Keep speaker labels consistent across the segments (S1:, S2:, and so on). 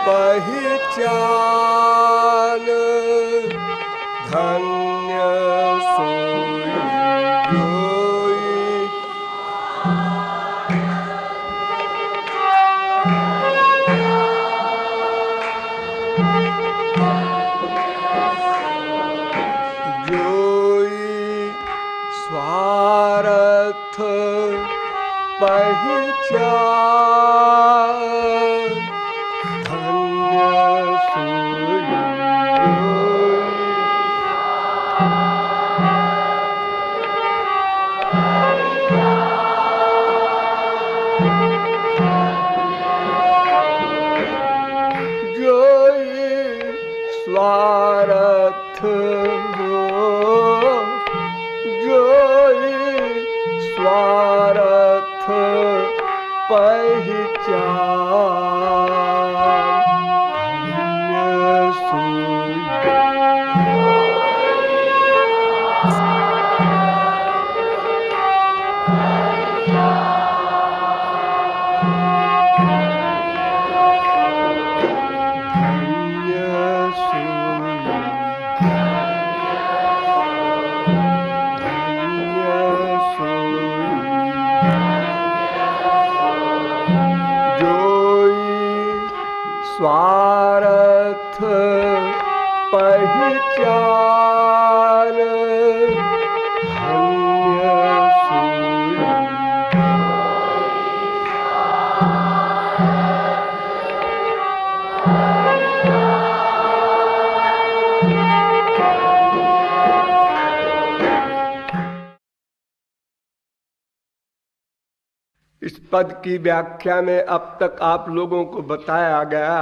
S1: पहचान धन्य सोई जोई स्वार्थ पहचान धन्य सोई जोई स्वार्थ स्वार्थ पहचान धन्य सोई स्वार्थ पहचान धन्य सोई इस पद की व्याख्या में अब तक आप लोगों को बताया गया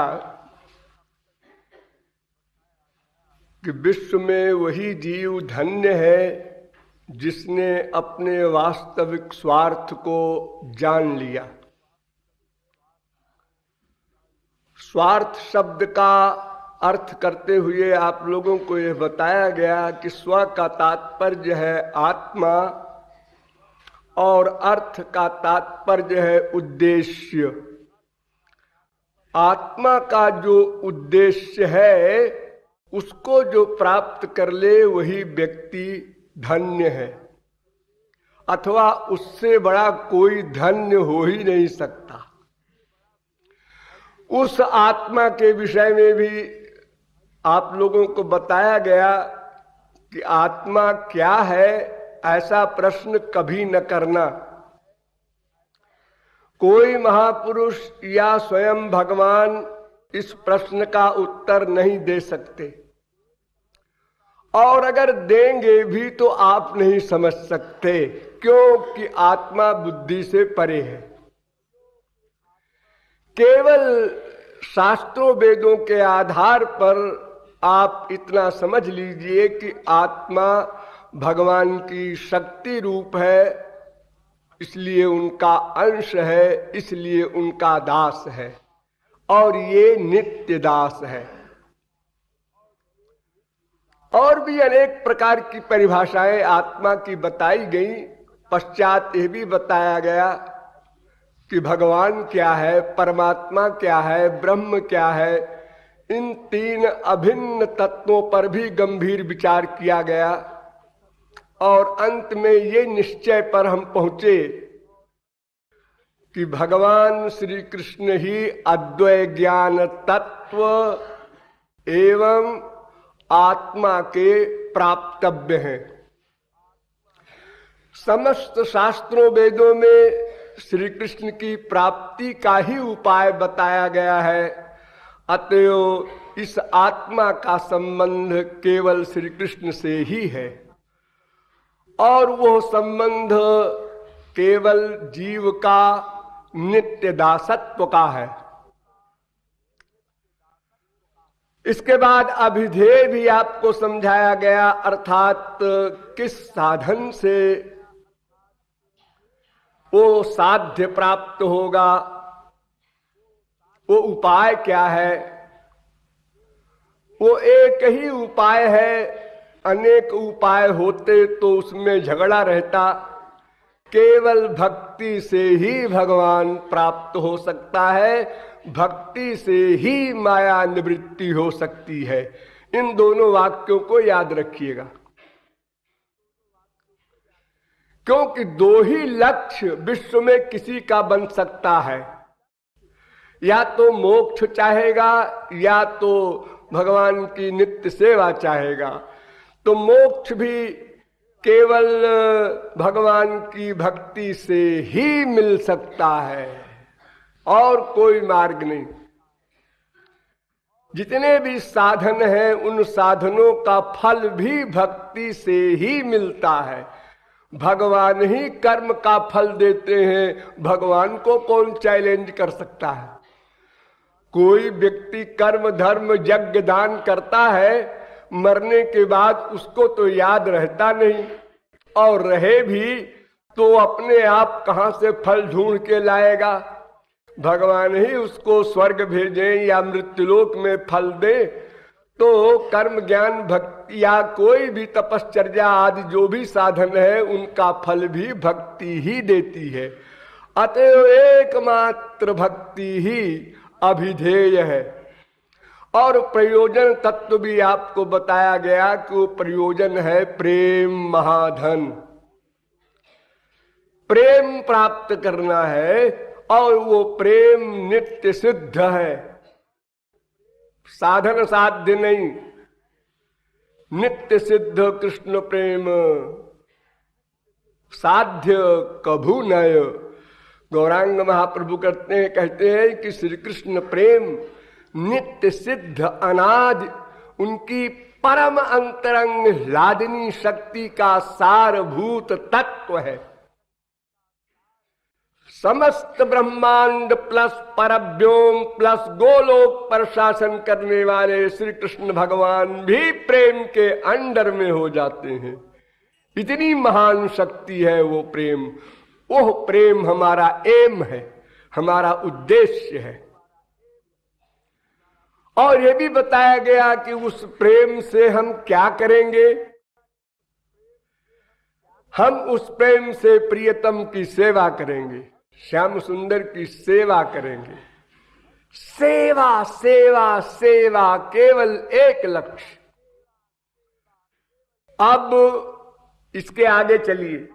S1: कि विश्व में वही जीव धन्य है जिसने अपने वास्तविक स्वार्थ को जान लिया। स्वार्थ शब्द का अर्थ करते हुए आप लोगों को यह बताया गया कि स्व का तात्पर्य है आत्मा और अर्थ का तात्पर्य है उद्देश्य। आत्मा का जो उद्देश्य है उसको जो प्राप्त कर ले वही व्यक्ति धन्य है, अथवा उससे बड़ा कोई धन्य हो ही नहीं सकता। उस आत्मा के विषय में भी आप लोगों को बताया गया कि आत्मा क्या है, ऐसा प्रश्न कभी न करना। कोई महापुरुष या स्वयं भगवान इस प्रश्न का उत्तर नहीं दे सकते, और अगर देंगे भी तो आप नहीं समझ सकते, क्योंकि आत्मा बुद्धि से परे है। केवल शास्त्रों वेदों के आधार पर आप इतना समझ लीजिए कि आत्मा भगवान की शक्ति रूप है, इसलिए उनका अंश है, इसलिए उनका दास है, और ये नित्य दास है। और भी अनेक प्रकार की परिभाषाएं आत्मा की बताई गई। पश्चात यह भी बताया गया कि भगवान क्या है, परमात्मा क्या है, ब्रह्म क्या है। इन तीन अभिन्न तत्वों पर भी गंभीर विचार किया गया, और अंत में ये निश्चय पर हम पहुंचे कि भगवान श्री कृष्ण ही अद्वय ज्ञान तत्व एवं आत्मा के प्राप्तव्य हैं। समस्त शास्त्रों वेदों में श्री कृष्ण की प्राप्ति का ही उपाय बताया गया है। अतएव इस आत्मा का संबंध केवल श्री कृष्ण से ही है, और वो संबंध केवल जीव का नित्य दासत्व का है। इसके बाद अभिधेय भी आपको समझाया गया, अर्थात किस साधन से वो साध्य प्राप्त होगा, वो उपाय क्या है। वो एक ही उपाय है, अनेक उपाय होते तो उसमें झगड़ा रहता। केवल भक्ति से ही भगवान प्राप्त हो सकता है, भक्ति से ही माया निवृत्ति हो सकती है। इन दोनों वाक्यों को याद रखिएगा, क्योंकि दो ही लक्ष्य विश्व में किसी का बन सकता है, या तो मोक्ष चाहेगा या तो भगवान की नित्य सेवा चाहेगा। तो मोक्ष भी केवल भगवान की भक्ति से ही मिल सकता है, और कोई मार्ग नहीं। जितने भी साधन हैं उन साधनों का फल भी भक्ति से ही मिलता है। भगवान ही कर्म का फल देते हैं, भगवान को कौन चैलेंज कर सकता है? कोई व्यक्ति कर्म धर्म यज्ञ दान करता है, मरने के बाद उसको तो याद रहता नहीं, और रहे भी तो अपने आप कहां से फल ढूंढ के लाएगा? भगवान ही उसको स्वर्ग भेजें या मृत्युलोक में फल दे। तो कर्म ज्ञान भक्ति या कोई भी तपश्चर्या आदि जो भी साधन है उनका फल भी भक्ति ही देती है। अतएव एकमात्र भक्ति ही अभिधेय है। और प्रयोजन तत्व भी आपको बताया गया कि वो प्रयोजन है प्रेम महाधन। प्रेम प्राप्त करना है, और वो प्रेम नित्य सिद्ध है, साधन साध्य नहीं, नित्य सिद्ध कृष्ण प्रेम साध्य कभू नय। गौरांग महाप्रभु कहते हैं कि श्री कृष्ण प्रेम नित्य सिद्ध अनादि उनकी परम अंतरंग लादिनी शक्ति का सारभूत तत्व है। समस्त ब्रह्मांड प्लस परव्योम प्लस गोलोक पर शासन करने वाले श्री कृष्ण भगवान भी प्रेम के अंडर में हो जाते हैं। इतनी महान शक्ति है वो प्रेम। वो प्रेम हमारा एम है, हमारा उद्देश्य है। और ये भी बताया गया कि उस प्रेम से हम क्या करेंगे। हम उस प्रेम से प्रियतम की सेवा करेंगे, श्याम सुंदर की सेवा करेंगे। सेवा सेवा सेवा, केवल एक लक्ष्य। अब इसके आगे चलिए।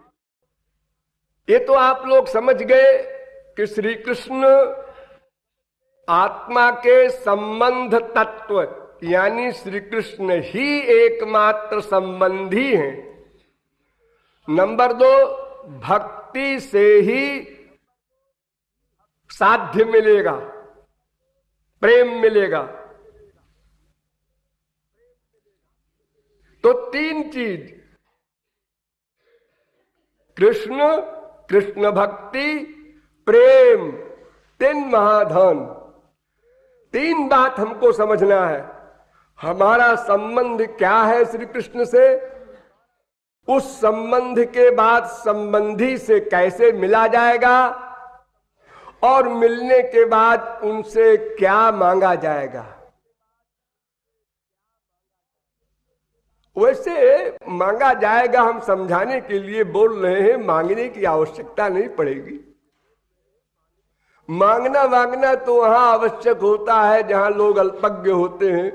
S1: ये तो आप लोग समझ गए कि श्री कृष्ण आत्मा के संबंध तत्व, यानी श्री कृष्ण ही एकमात्र संबंधी हैं। नंबर 2, भक्ति से ही साध्य मिलेगा, प्रेम मिलेगा। तो 3 चीज, कृष्ण, कृष्ण भक्ति, प्रेम, 3 महाधन। 3 बात हमको समझना है। हमारा संबंध क्या है श्री कृष्ण से, उस संबंध के बाद संबंधी से कैसे मिला जाएगा, और मिलने के बाद उनसे क्या मांगा जाएगा। वैसे मांगा जाएगा हम समझाने के लिए बोल रहे हैं, मांगने की आवश्यकता नहीं पड़ेगी। मांगना तो वहां आवश्यक होता है जहां लोग अल्पज्ञ होते हैं,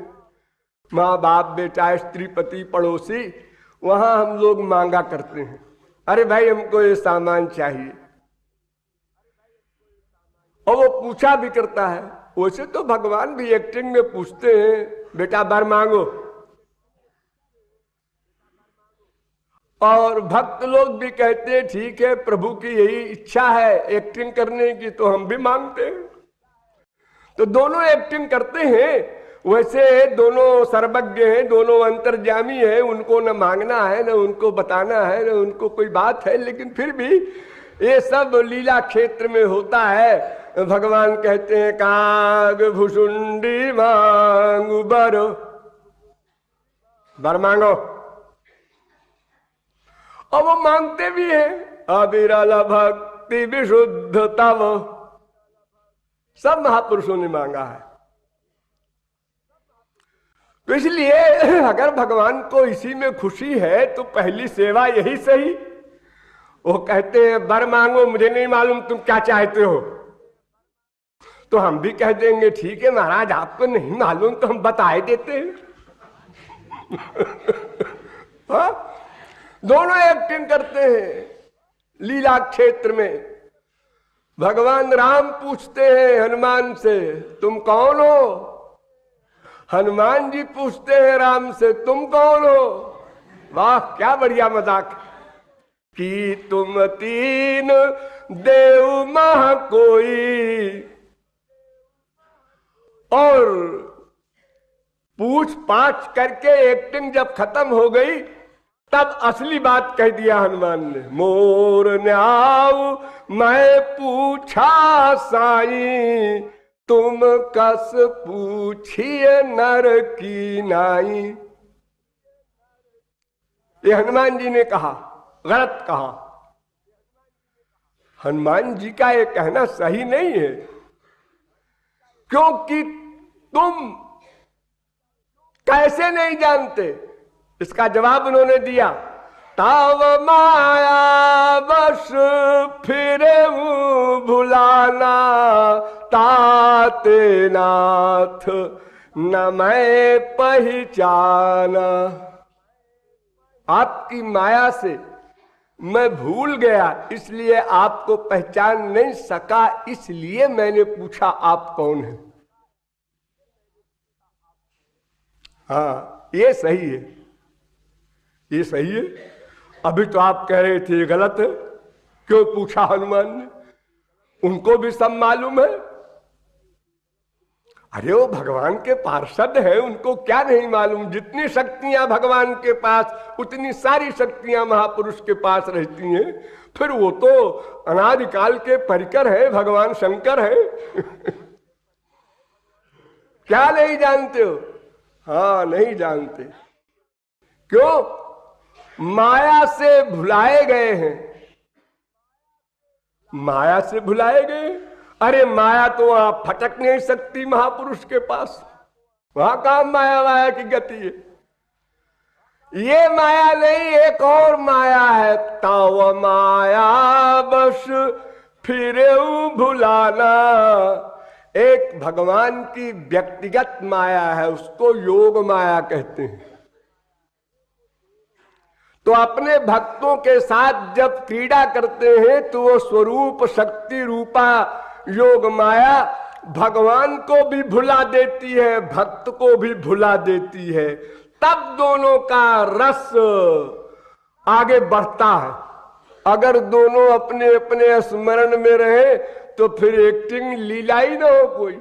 S1: माँ बाप बेटा स्त्री पति पड़ोसी, वहां हम लोग मांगा करते हैं। अरे भाई हमको ये सामान चाहिए, और वो पूछा भी करता है। वैसे तो भगवान भी एक्टिंग में पूछते हैं, बेटा बर मांगो। और भक्त लोग भी कहते हैं ठीक है प्रभु की यही इच्छा है एक्टिंग करने की, तो हम भी मांगते हैं। तो दोनों एक्टिंग करते हैं। वैसे दोनों सर्वज्ञ हैं, दोनों अंतर्यामी हैं, उनको न मांगना है न उनको बताना है न उनको कोई बात है, लेकिन फिर भी ये सब लीला क्षेत्र में होता है। भगवान कहते हैं काग भुषुंडी मांगू बर मांगो, और वो मांगते भी हैं। अविरल भक्ति विशुद्ध तव, सब महापुरुषों ने मांगा है। तो इसलिए अगर भगवान को इसी में खुशी है तो पहली सेवा यही सही। वो कहते हैं वर मांगो, मुझे नहीं मालूम तुम क्या चाहते हो। तो हम भी कह देंगे ठीक है महाराज, आपको नहीं मालूम तो हम बता देते हैं। हाँ? दोनों एक्टिंग करते हैं लीला क्षेत्र में। भगवान राम पूछते हैं हनुमान से तुम कौन हो, हनुमान जी पूछते हैं राम से तुम कौन हो। वाह क्या बढ़िया मजाक। कि तुम तीन देव मह कोई, और पूछ पाछ करके एक्टिंग जब खत्म हो गई तब असली बात कह दिया हनुमान ने। मोर न्याऊ मैं पूछा साई, तुम कस पूछिए नर की नाई। ये हनुमान जी ने कहा, गलत कहा। हनुमान जी का ये कहना सही नहीं है, क्योंकि तुम कैसे नहीं जानते। इसका जवाब उन्होंने दिया, ताव माया बस फिर भुलाना, ताते नाथ न मैं पहचाना। आपकी माया से मैं भूल गया, इसलिए आपको पहचान नहीं सका, इसलिए मैंने पूछा आप कौन है। हाँ ये सही है, ये सही है। अभी तो आप कह रहे थे गलत है, क्यों पूछा हनुमान ने, उनको भी सब मालूम है। अरे वो भगवान के पार्षद है, उनको क्या नहीं मालूम। जितनी शक्तियां भगवान के पास उतनी सारी शक्तियां महापुरुष के पास रहती हैं। फिर वो तो अनादिकाल के परिकर है, भगवान शंकर है। क्या नहीं जानते हो। हाँ नहीं जानते, क्यों, माया से भुलाए गए हैं, माया से भुलाए गए। अरे माया तो वहां फटक नहीं सकती महापुरुष के पास, वहां कहां माया माया की गति है। ये माया नहीं, एक और माया है, ताव माया बस फिर भुलाना। एक भगवान की व्यक्तिगत माया है, उसको योग माया कहते हैं। तो अपने भक्तों के साथ जब क्रीड़ा करते हैं तो वो स्वरूप शक्ति रूपा योग माया भगवान को भी भुला देती है, भक्त को भी भुला देती है। तब दोनों का रस आगे बढ़ता है। अगर दोनों अपने अपने स्मरण में रहे तो फिर एक्टिंग लीला ही ना हो कोई।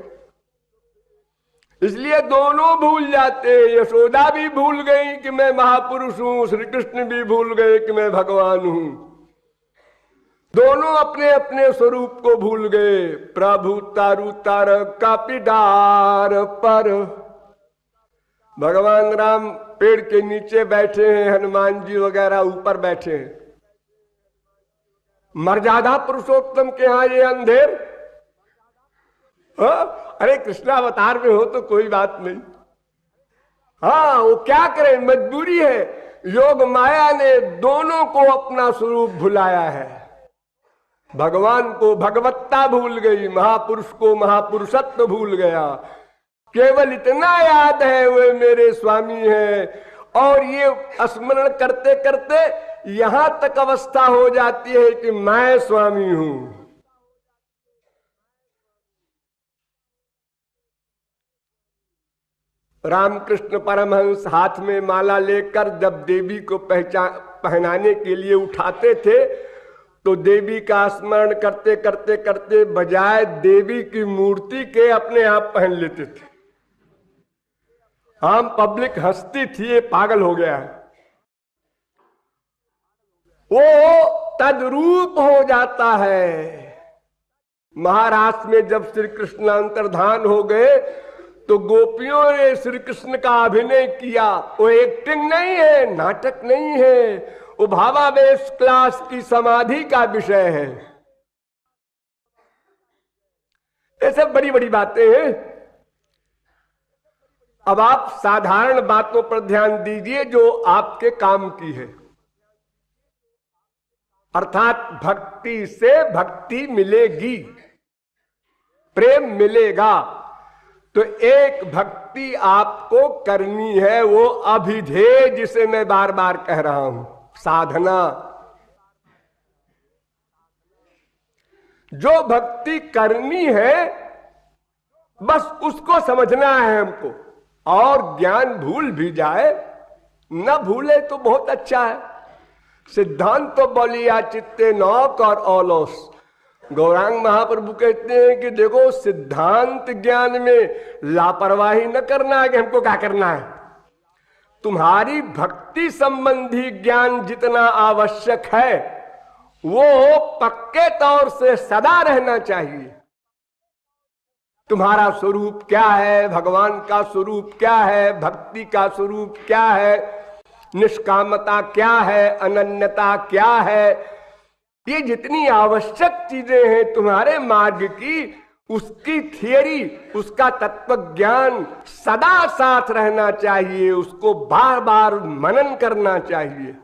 S1: इसलिए दोनों भूल जाते हैं। यशोदा भी भूल गई कि मैं महापुरुष हूं, श्री कृष्ण भी भूल गए कि मैं भगवान हूं। दोनों अपने अपने स्वरूप को भूल गए। प्रभु तारु तारक का पिडार पर। भगवान राम पेड़ के नीचे बैठे हैं, हनुमान जी वगैरह ऊपर बैठे हैं। मर्यादा पुरुषोत्तम के यहां ये अंधेर। अरे कृष्णावतार में हो तो कोई बात नहीं। हाँ वो क्या करें, मजबूरी है। योग माया ने दोनों को अपना स्वरूप भुलाया है। भगवान को भगवत्ता भूल गई, महापुरुष को महापुरुषत्व भूल गया। केवल इतना याद है वे मेरे स्वामी हैं। और ये स्मरण करते करते यहां तक अवस्था हो जाती है कि मैं स्वामी हूं। रामकृष्ण परमहंस हाथ में माला लेकर जब देवी को पहनाने के लिए उठाते थे तो देवी का स्मरण करते करते करते बजाय देवी की मूर्ति के अपने आप पहन लेते थे। हम पब्लिक हंसती थी, ये पागल हो गया है। वो तद्रूप हो जाता है। महाराष्ट्र में जब श्री कृष्ण अंतर्धान हो गए तो गोपियों ने श्री कृष्ण का अभिनय किया। वो एक्टिंग नहीं है, नाटक नहीं है, वो भावावेश क्लास की समाधि का विषय है। ये सब बड़ी बड़ी बातें हैं। अब आप साधारण बातों पर ध्यान दीजिए जो आपके काम की है। अर्थात भक्ति से भक्ति मिलेगी, प्रेम मिलेगा। तो एक भक्ति आपको करनी है, वो अभिधेय, जिसे मैं बार बार कह रहा हूं, साधना। जो भक्ति करनी है बस उसको समझना है हमको, और ज्ञान भूल भी जाए, न भूले तो बहुत अच्छा है। सिद्धांत तो बलिया चित्ते नौक और औलोस। गौरांग महाप्रभु कहते हैं कि देखो, सिद्धांत ज्ञान में लापरवाही न करना है कि हमको क्या करना है। तुम्हारी भक्ति संबंधी ज्ञान जितना आवश्यक है वो पक्के तौर से सदा रहना चाहिए। तुम्हारा स्वरूप क्या है, भगवान का स्वरूप क्या है, भक्ति का स्वरूप क्या है, निष्कामता क्या है, अनन्यता क्या है, ये जितनी आवश्यक चीजें हैं तुम्हारे मार्ग की, उसकी थियरी, उसका तत्व ज्ञान सदा साथ रहना चाहिए। उसको बार बार मनन करना चाहिए,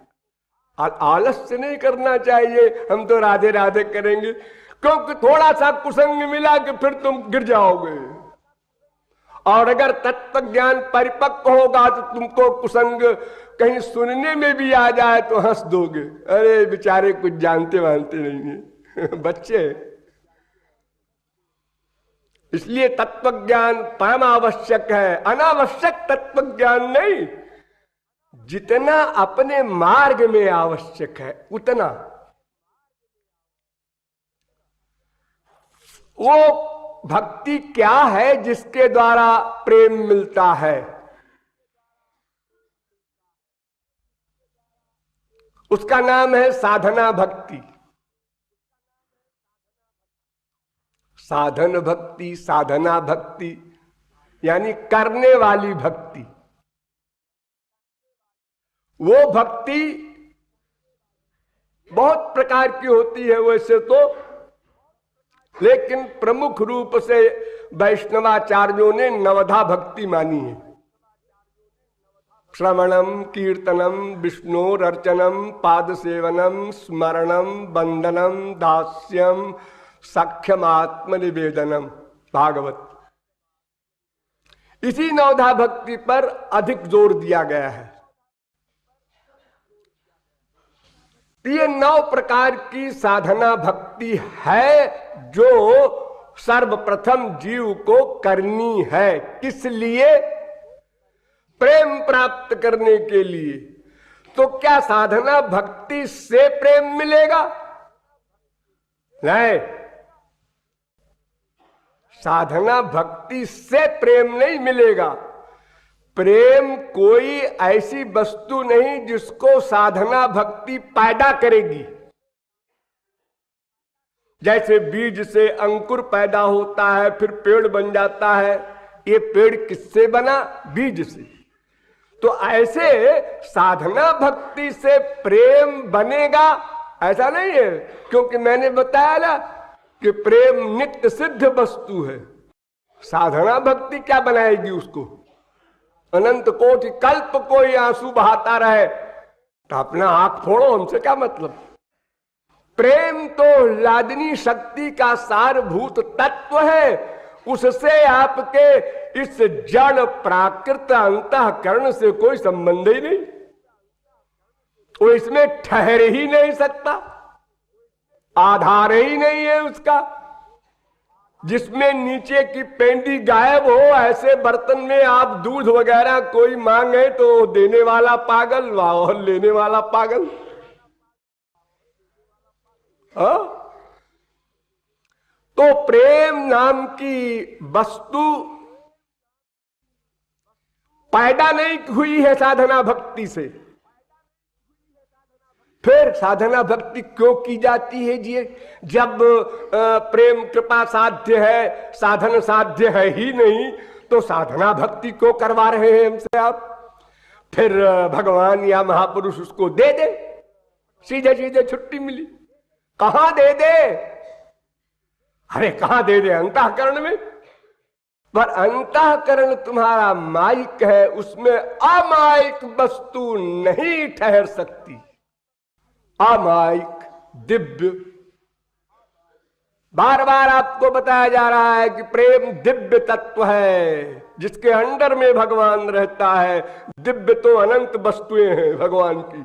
S1: आलस्य नहीं करना चाहिए। हम तो राधे राधे करेंगे, क्योंकि थोड़ा सा कुसंग मिला कि फिर तुम गिर जाओगे। और अगर तत्व ज्ञान परिपक्व होगा तो तुमको कुसंग कहीं सुनने में भी आ जाए तो हंस दोगे, अरे बेचारे कुछ जानते वानते नहीं है बच्चे। इसलिए तत्व ज्ञान परम आवश्यक है, अनावश्यक तत्व ज्ञान नहीं। जितना अपने मार्ग में आवश्यक है उतना। वो भक्ति क्या है जिसके द्वारा प्रेम मिलता है? उसका नाम है साधना भक्ति। साधन भक्ति, साधना भक्ति यानी करने वाली भक्ति। वो भक्ति बहुत प्रकार की होती है वैसे तो, लेकिन प्रमुख रूप से वैष्णवाचार्यों ने नवधा भक्ति मानी है। श्रवणम, कीर्तनम, विष्णोरर्चनम, पाद सेवनम, स्मरणम, वंदनम, दास्यम, सख्यम, आत्मनिवेदनम, भागवत। इसी नवधा भक्ति पर अधिक जोर दिया गया है। ये 9 प्रकार की साधना भक्ति है जो सर्वप्रथम जीव को करनी है। किस लिए? प्रेम प्राप्त करने के लिए। तो क्या साधना भक्ति से प्रेम मिलेगा? नहीं, साधना भक्ति से प्रेम नहीं मिलेगा। प्रेम कोई ऐसी वस्तु नहीं जिसको साधना भक्ति पैदा करेगी। जैसे बीज से अंकुर पैदा होता है फिर पेड़ बन जाता है, ये पेड़ किससे बना? बीज से। तो ऐसे साधना भक्ति से प्रेम बनेगा ऐसा नहीं है, क्योंकि मैंने बताया ना कि प्रेम नित्य सिद्ध वस्तु है। साधना भक्ति क्या बनाएगी उसको? अनंत कोटि कल्प कोई आंसू बहाता रहे तो अपना आंख फोड़ो, हमसे क्या मतलब। प्रेम तो लादनी शक्ति का सारभूत तत्व है। उससे आपके इस जड़ प्राकृत अंतःकरण से कोई संबंध ही नहीं, वो इसमें ठहर ही नहीं सकता, आधार ही नहीं है उसका। जिसमें नीचे की पेंडी गायब हो, ऐसे बर्तन में आप दूध वगैरह कोई मांगे तो देने वाला पागल और लेने वाला पागल। तो प्रेम नाम की वस्तु पैदा नहीं हुई है साधना भक्ति से। फिर साधना भक्ति क्यों की जाती है जी? जब प्रेम कृपा साध्य है, साधन साध्य है ही नहीं, तो साधना भक्ति क्यों करवा रहे हैं हमसे आप? फिर भगवान या महापुरुष उसको दे दे, सीधे सीधे छुट्टी मिली। कहां दे दे? अरे कहां दे दे? अंतःकरण में। पर अंतःकरण तुम्हारा माइक है, उसमें अमाइक वस्तु नहीं ठहर सकती। अमाइक दिव्य। बार बार आपको बताया जा रहा है कि प्रेम दिव्य तत्व है, जिसके अंडर में भगवान रहता है। दिव्य तो अनंत वस्तुएं हैं भगवान की,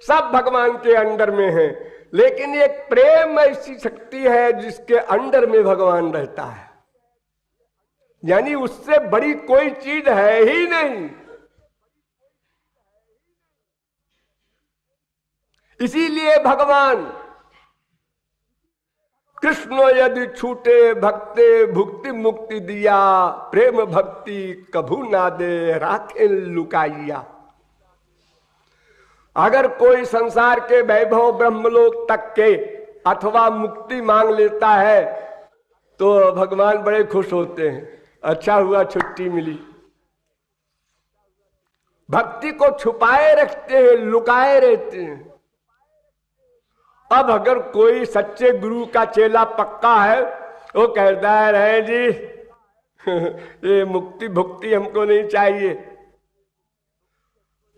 S1: सब भगवान के अंडर में है, लेकिन एक प्रेम ऐसी शक्ति है जिसके अंडर में भगवान रहता है, यानी उससे बड़ी कोई चीज है ही नहीं। इसीलिए भगवान कृष्ण यदि छूटे भक्ते भुक्ति मुक्ति दिया, प्रेम भक्ति कभू ना दे राखे लुकाइया। अगर कोई संसार के वैभव ब्रह्मलोक तक के अथवा मुक्ति मांग लेता है तो भगवान बड़े खुश होते हैं, अच्छा हुआ छुट्टी मिली। भक्ति को छुपाए रखते हैं, लुकाए रहते हैं। अब अगर कोई सच्चे गुरु का चेला पक्का है, वो कहता है रहे जी ये मुक्ति भुक्ति हमको नहीं चाहिए,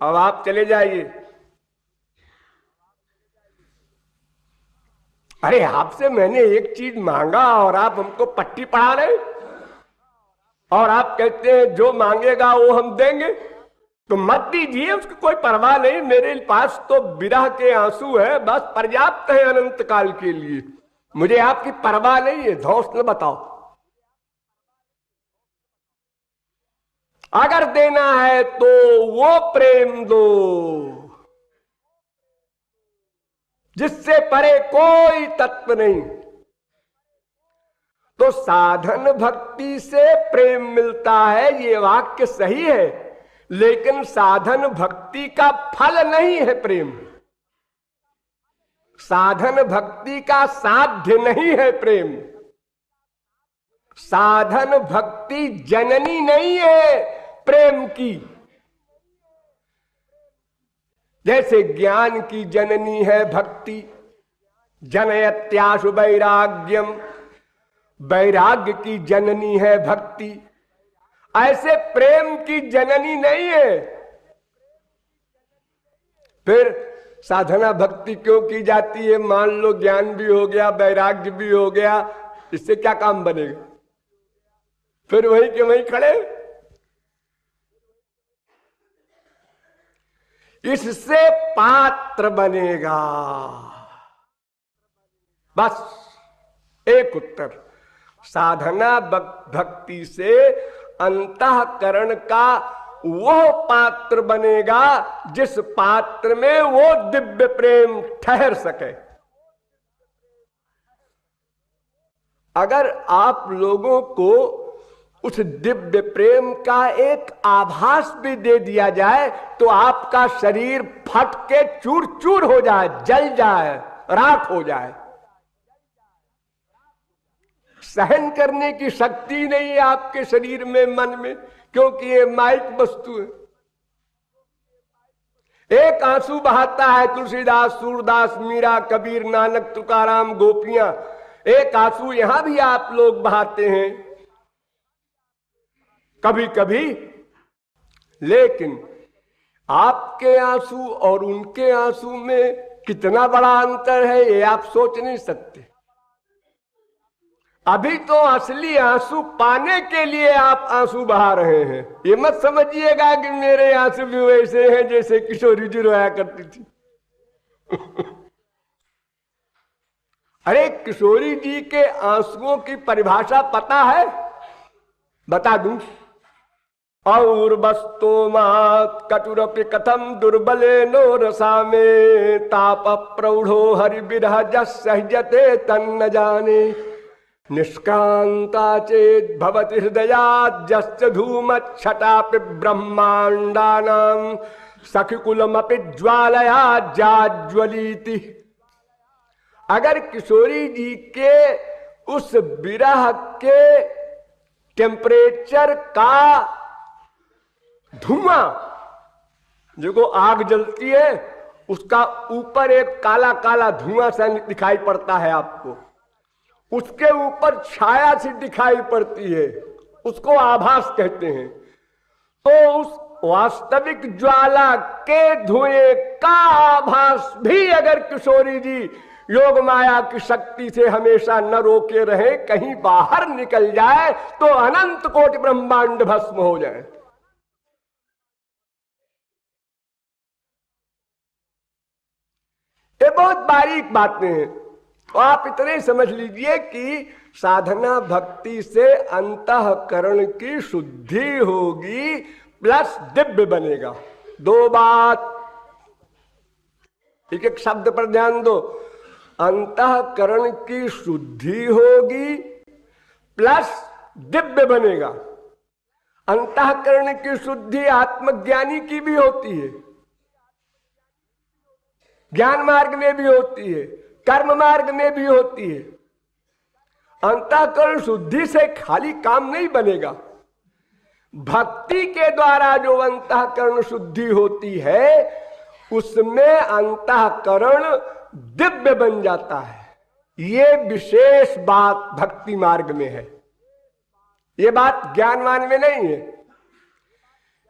S1: अब आप चले जाइए। अरे आपसे मैंने एक चीज मांगा और आप हमको पट्टी पढ़ा रहे, और आप कहते हैं जो मांगेगा वो हम देंगे, तो मत दीजिए, उसकी कोई परवाह नहीं। मेरे पास तो विरह के आंसू है, बस पर्याप्त है अनंत काल के लिए, मुझे आपकी परवाह नहीं है। धौंस न बताओ। अगर देना है तो वो प्रेम दो जिससे परे कोई तत्व नहीं। तो साधन भक्ति से प्रेम मिलता है, ये वाक्य सही है, लेकिन साधन भक्ति का फल नहीं है प्रेम। साधन भक्ति का साध्य नहीं है प्रेम। साधन भक्ति जननी नहीं है प्रेम की। जैसे ज्ञान की जननी है भक्ति, जनयत्याशु वैराग्यम, वैराग्य की जननी है भक्ति, ऐसे प्रेम की जननी नहीं है। फिर साधना भक्ति क्यों की जाती है? मान लो ज्ञान भी हो गया, वैराग्य भी हो गया, इससे क्या काम बनेगा? फिर वहीं के वहीं खड़े। इससे पात्र बनेगा, बस एक उत्तर। साधना भक्ति से अंतःकरण का वो पात्र बनेगा जिस पात्र में वो दिव्य प्रेम ठहर सके। अगर आप लोगों को उस दिव्य प्रेम का एक आभास भी दे दिया जाए तो आपका शरीर फट के चूर चूर हो जाए, जल जाए, राख हो जाए। सहन करने की शक्ति नहीं है आपके शरीर में, मन में, क्योंकि ये माइक वस्तु है। एक आंसू बहाता है तुलसीदास, सूरदास, मीरा, कबीर, नानक, तुकाराम, गोपियां। एक आंसू यहां भी आप लोग बहाते हैं कभी कभी, लेकिन आपके आंसू और उनके आंसू में कितना बड़ा अंतर है ये आप सोच नहीं सकते। अभी तो असली आंसू पाने के लिए आप आंसू बहा रहे हैं। ये मत समझिएगा कि मेरे आंसू भी वैसे हैं जैसे किशोरी जी रोया करती थी। अरे किशोरी जी के आंसुओं की परिभाषा पता है? बता दूं। और वस्तो मात कटुरपि कथम दुर्बले नो रसा में ताप प्रौढ़ो हरि विरह जस सहजते तन्न जाने निष्कांता चेत भवति हृदयात् जस्य धूमच्छटापि ब्रह्मांडानां सखिकुलमपि ज्वालया जाज्वलीति। अगर किशोरी जी के उस विरह के टेम्परेचर का धुआं, जो आग जलती है उसका ऊपर एक काला काला धुआं सा दिखाई पड़ता है आपको, उसके ऊपर छाया सी दिखाई पड़ती है, उसको आभास कहते हैं। तो उस वास्तविक ज्वाला के धुएं का आभास भी अगर किशोरी जी योग माया की शक्ति से हमेशा न रोके रहे, कहीं बाहर निकल जाए तो अनंत कोटि ब्रह्मांड भस्म हो जाए। ये बहुत बारीक बातें हैं। तो आप इतने समझ लीजिए कि साधना भक्ति से अंतःकरण की शुद्धि होगी प्लस दिव्य बनेगा। दो बात, एक एक शब्द पर ध्यान दो। अंतःकरण की शुद्धि होगी प्लस दिव्य बनेगा। अंतःकरण की शुद्धि आत्मज्ञानी की भी होती है, ज्ञान मार्ग में भी होती है, कर्म मार्ग में भी होती है। अंतःकरण शुद्धि से खाली काम नहीं बनेगा। भक्ति के द्वारा जो अंतःकरण शुद्धि होती है उसमें अंतःकरण दिव्य बन जाता है। ये विशेष बात भक्ति मार्ग में है, ये बात ज्ञानवान में नहीं है।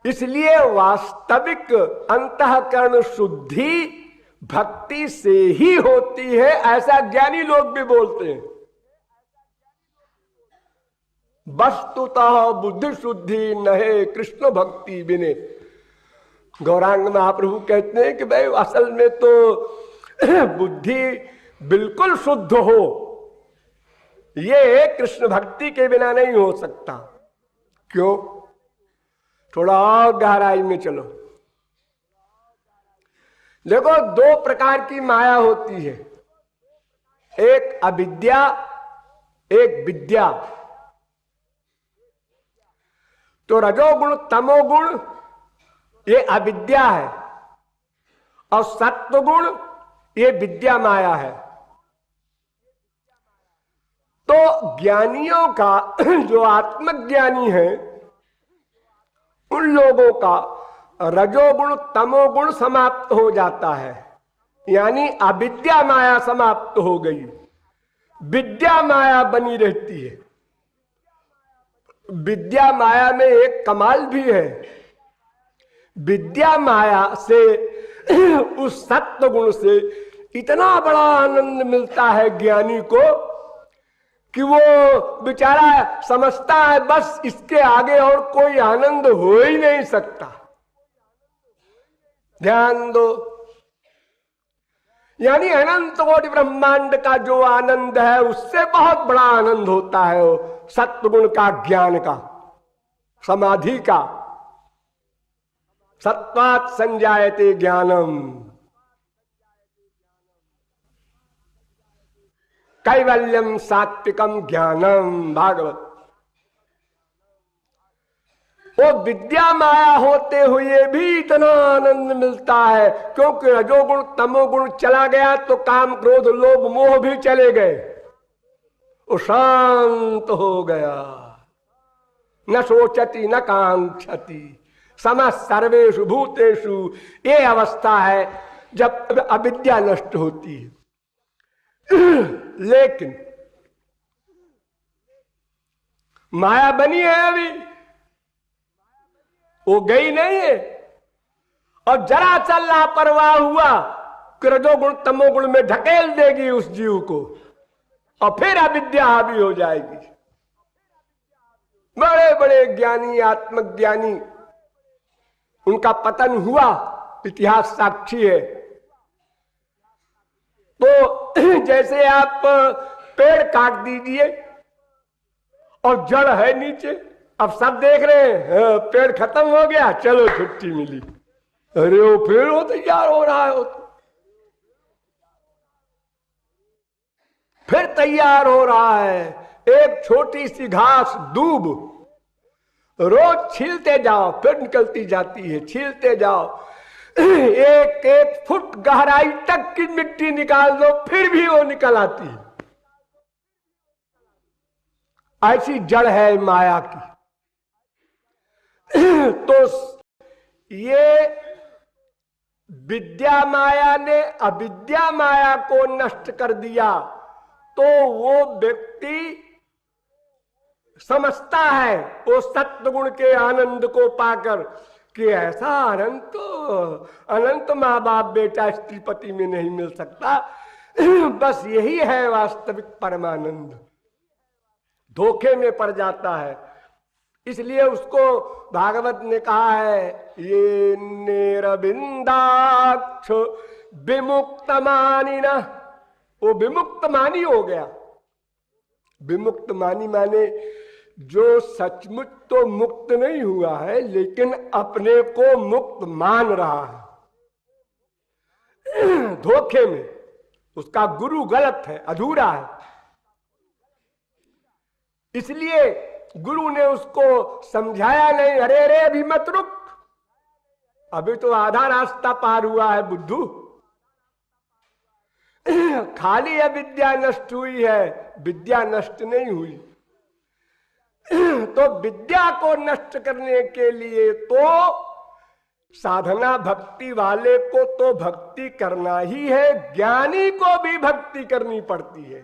S1: इसलिए वास्तविक अंतःकरण शुद्धि भक्ति से ही होती है, ऐसा ज्ञानी लोग भी बोलते हैं। वस्तुतः बुद्धि शुद्धि नहे कृष्ण भक्ति बिने। गौरांग महाप्रभु कहते हैं कि भाई असल में तो बुद्धि बिल्कुल शुद्ध हो, ये कृष्ण भक्ति के बिना नहीं हो सकता। क्यों? थोड़ा और गहराई में चलो। देखो, दो प्रकार की माया होती है, एक अविद्या, एक विद्या। तो रजोगुण तमोगुण ये अविद्या है और सत्वगुण ये विद्या माया है। तो ज्ञानियों का जो आत्मज्ञानी है उन लोगों का रजोगुण तमोगुण समाप्त हो जाता है, यानी अविद्या माया समाप्त हो गई, विद्या माया बनी रहती है। विद्या माया में एक कमाल भी है। विद्या माया से उस सत्व गुण से इतना बड़ा आनंद मिलता है ज्ञानी को कि वो बेचारा समझता है बस इसके आगे और कोई आनंद हो ही नहीं सकता। ध्यान दो, यानी अनंत कोटि ब्रह्मांड का जो आनंद है उससे बहुत बड़ा आनंद होता है वो सत्वगुण का, ज्ञान का, समाधि का। सत्वात् संजायते ज्ञानम, कैवल्यम सात्विकम ज्ञानम, भागवत। वो विद्या माया होते हुए भी इतना आनंद मिलता है, क्योंकि रजोगुण तमोगुण चला गया तो काम क्रोध लोभ मोह भी चले गए, वो शांत हो गया। न सोचती न कांक्षति सम सर्वेषु भूतेषु। ये अवस्था है जब अविद्या नष्ट होती है। लेकिन माया बनी है अभी, वो गई नहीं है। और जरा चल लापरवाह हुआ कि रजोगुण तमोगुण में ढकेल देगी उस जीव को और फिर अविद्या हावी हो जाएगी। बड़े बड़े ज्ञानी आत्मज्ञानी उनका पतन हुआ, इतिहास साक्षी है। तो जैसे आप पेड़ काट दीजिए और जड़ है नीचे, अब सब देख रहे हैं पेड़ खत्म हो गया, चलो छुट्टी मिली। अरे वो पेड़ वो तैयार हो रहा है, फिर तैयार हो रहा है। एक छोटी सी घास दूब रोज छीलते जाओ, फिर निकलती जाती है, छीलते जाओ। एक एक फुट गहराई तक की मिट्टी निकाल दो, फिर भी वो निकल आती है। ऐसी जड़ है माया की। तो ये विद्या माया ने अविद्या माया को नष्ट कर दिया, तो वो व्यक्ति समझता है वो सत्वगुण के आनंद को पाकर कि ऐसा आनंद तो अनंत माँ बाप बेटा स्त्री पति में नहीं मिल सकता। बस यही है वास्तविक परमानंद। धोखे में पड़ जाता है, इसलिए उसको भागवत ने कहा है, ये निरबिंदाक्ष विमुक्त मानी ना, वो विमुक्त मानी हो गया। विमुक्त मानी माने जो सचमुच तो मुक्त नहीं हुआ है, लेकिन अपने को मुक्त मान रहा है धोखे में। उसका गुरु गलत है, अधूरा है, इसलिए गुरु ने उसको समझाया नहीं। अरे अरे अभी मत रुक, अभी तो आधा रास्ता पार हुआ है बुद्धू। खाली अविद्या नष्ट हुई है, विद्या नष्ट नहीं हुई। तो विद्या को नष्ट करने के लिए तो साधना भक्ति वाले को तो भक्ति करना ही है, ज्ञानी को भी भक्ति करनी पड़ती है।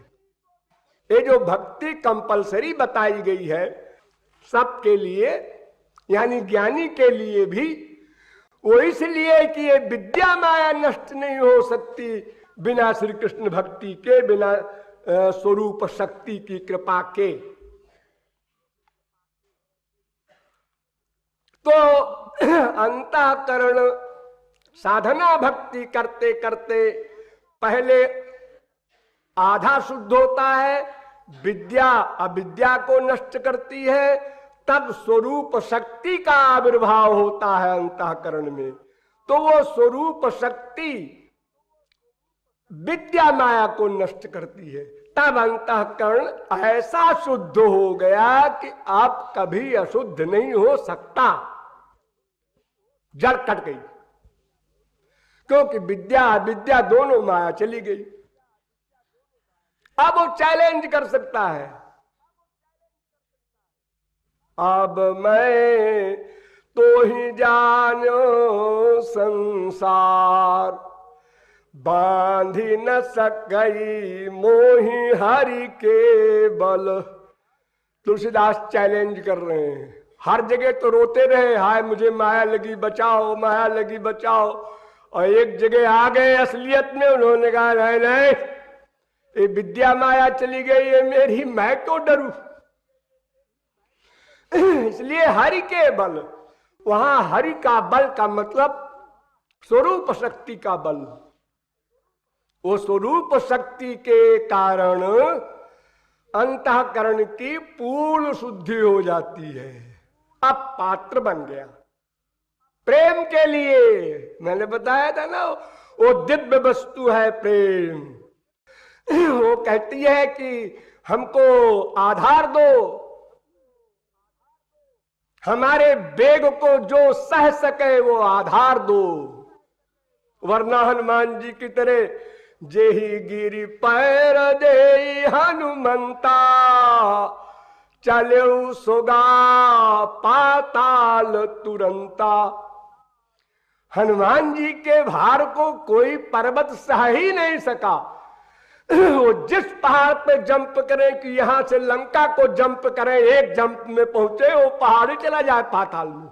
S1: ये जो भक्ति कंपलसरी बताई गई है सबके लिए, यानी ज्ञानी के लिए भी, वो इसलिए कि ये विद्या माया नष्ट नहीं हो सकती बिना श्री कृष्ण भक्ति के, बिना स्वरूप शक्ति की कृपा के। तो अंतःकरण साधना भक्ति करते करते पहले आधा शुद्ध होता है, विद्या अविद्या को नष्ट करती है, तब स्वरूप शक्ति का आविर्भाव होता है अंतःकरण में। तो वो स्वरूप शक्ति विद्या माया को नष्ट करती है, तब अंतःकरण ऐसा शुद्ध हो गया कि आप कभी अशुद्ध नहीं हो सकता। जड़ कट गई, क्योंकि विद्या अविद्या दोनों माया चली गई। अब वो चैलेंज कर सकता है, अब मैं तो ही जानो संसार, बांधी न सकई मोही हरि के बल। तुलसीदास चैलेंज कर रहे हैं। हर जगह तो रोते रहे, हाय मुझे माया लगी बचाओ, माया लगी बचाओ, और एक जगह आ गए असलियत में, उन्होंने कहा नहीं नहीं, ये विद्या माया चली गई है मेरी, मैं क्यों डरूं। इसलिए हरि के बल, वहां हरि का बल का मतलब स्वरूप शक्ति का बल। वो स्वरूप शक्ति के कारण अंतःकरण की पूर्ण शुद्धि हो जाती है। अब पात्र बन गया प्रेम के लिए। मैंने बताया था ना, वो दिव्य वस्तु है प्रेम। वो कहती है कि हमको आधार दो, हमारे वेग को जो सह सके वो आधार दो, वरना हनुमान जी की तरह जेहि गिरि पैर दे हनुमंता, चले सोगा पाताल तुरंता। हनुमान जी के भार को कोई पर्वत सह ही नहीं सका। वो जिस पहाड़ पे जंप करें कि यहां से लंका को जंप करें, एक जंप में पहुंचे, वो पहाड़ ही चला जाए पाताल में।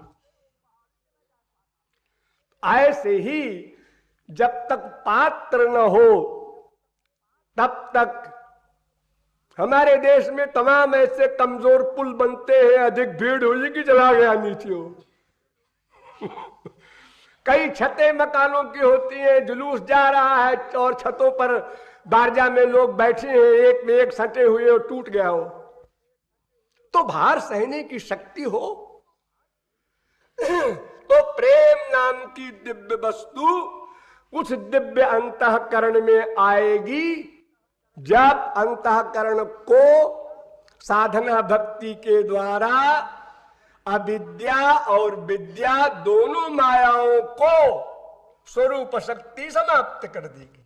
S1: ऐसे ही जब तक पात्र न हो तब तक हमारे देश में तमाम ऐसे कमजोर पुल बनते हैं, अधिक भीड़ हुई कि चला गया नीचे हो। कई छतें मकानों की होती हैं, जुलूस जा रहा है और छतों पर बारजा में लोग बैठे हैं, एक में एक सटे हुए और टूट गया हो, तो भार सहने की शक्ति हो। तो प्रेम नाम की दिव्य वस्तु उस दिव्य अंतःकरण में आएगी जब अंतःकरण को साधना भक्ति के द्वारा अविद्या और विद्या दोनों मायाओं को स्वरूप शक्ति समाप्त कर देगी।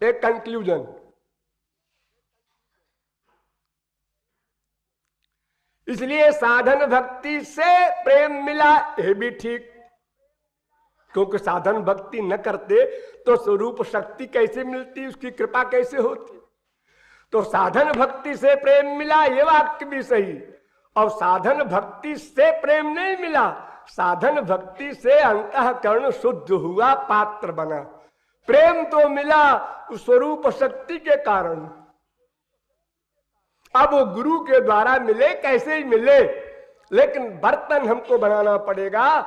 S1: एक कंक्लूजन, इसलिए साधन भक्ति से प्रेम मिला, ये भी ठीक, क्योंकि साधन भक्ति न करते तो स्वरूप शक्ति कैसे मिलती, उसकी कृपा कैसे होती। तो साधन भक्ति से प्रेम मिला, ये वाक्य भी सही। और साधन भक्ति से प्रेम नहीं मिला, साधन भक्ति से अंतःकरण शुद्ध हुआ, पात्र बना। प्रेम तो मिला उस स्वरूप शक्ति के कारण। अब वो गुरु के द्वारा मिले, कैसे ही मिले, लेकिन बर्तन हमको बनाना पड़ेगा,